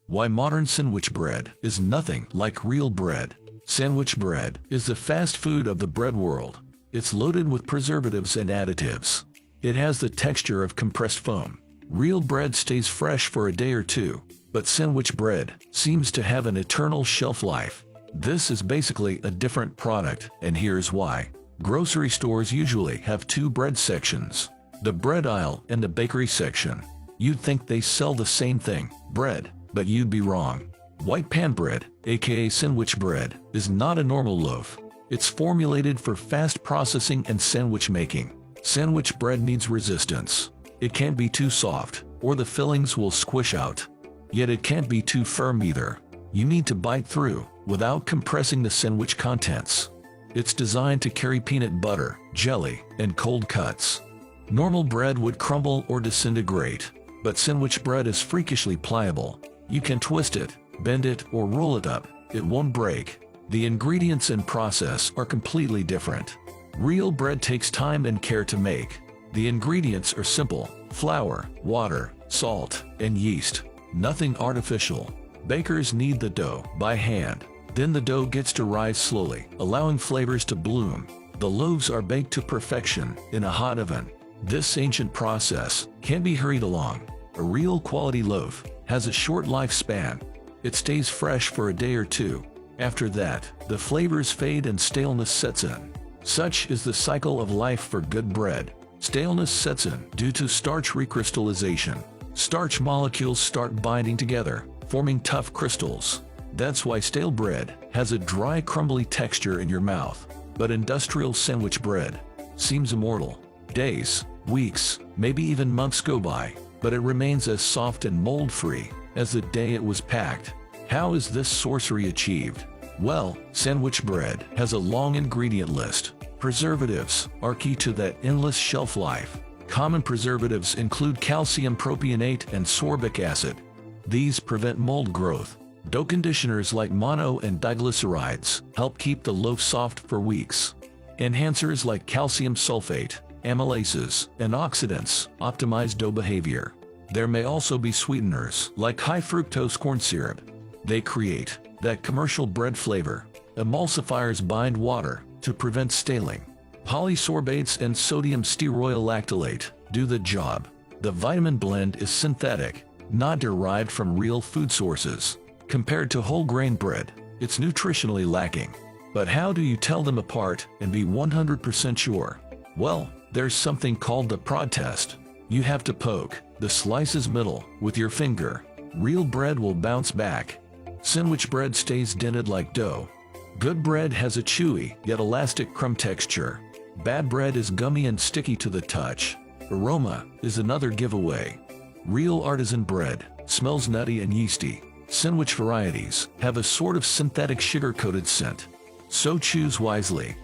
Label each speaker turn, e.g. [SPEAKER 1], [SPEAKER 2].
[SPEAKER 1] Why modern sandwich bread is nothing like real bread. Sandwich bread is the fast food of the bread world. It's loaded with preservatives and additives. It has the texture of compressed foam. Real bread stays fresh for a day or two, but sandwich bread seems to have an eternal shelf life. This is basically a different product, and here's why. Grocery stores usually have two bread sections, the bread aisle and the bakery section. You'd think they sell the same thing, bread, but you'd be wrong. White pan bread, aka sandwich bread, is not a normal loaf. It's formulated for fast processing and sandwich making. Sandwich bread needs resistance. It can't be too soft, or the fillings will squish out. Yet it can't be too firm either. You need to bite through, without compressing the sandwich contents. It's designed to carry peanut butter, jelly, and cold cuts. Normal bread would crumble or disintegrate, but sandwich bread is freakishly pliable. You can twist it, bend it, or roll it up. It won't break. The ingredients and process are completely different. Real bread takes time and care to make. The ingredients are simple: flour, water, salt, and yeast. Nothing artificial. Bakers knead the dough by hand. Then the dough gets to rise slowly, allowing flavors to bloom. The loaves are baked to perfection in a hot oven. This ancient process can't be hurried along. A real quality loaf has a short lifespan. It stays fresh for a day or two. After that, the flavors fade and staleness sets in. Such is the cycle of life for good bread. Staleness sets in due to starch recrystallization. Starch molecules start binding together, forming tough crystals. That's why stale bread has a dry, crumbly texture in your mouth. But industrial sandwich bread seems immortal. Days, weeks, maybe even months go by, but it remains as soft and mold-free as the day it was packed. How is this sorcery achieved? Well, sandwich bread has a long ingredient list. Preservatives are key to that endless shelf life. Common preservatives include calcium propionate and sorbic acid. These prevent mold growth. Dough conditioners like mono and diglycerides help keep the loaf soft for weeks. Enhancers like calcium sulfate, amylases, and oxidants optimize dough behavior. There may also be sweeteners like high fructose corn syrup. They create that commercial bread flavor. Emulsifiers bind water to prevent staling. Polysorbates and sodium stearoyl-lactylate do the job. The vitamin blend is synthetic, not derived from real food sources. Compared to whole grain bread, it's nutritionally lacking. But how do you tell them apart and be 100% sure? Well, there's something called the prod test. You have to poke the slices middle with your finger. Real bread will bounce back. Sandwich bread stays dented like dough. Good bread has a chewy yet elastic crumb texture. Bad bread is gummy and sticky to the touch. Aroma is another giveaway. Real artisan bread smells nutty and yeasty. Sandwich varieties have a sort of synthetic sugar-coated scent. So choose wisely.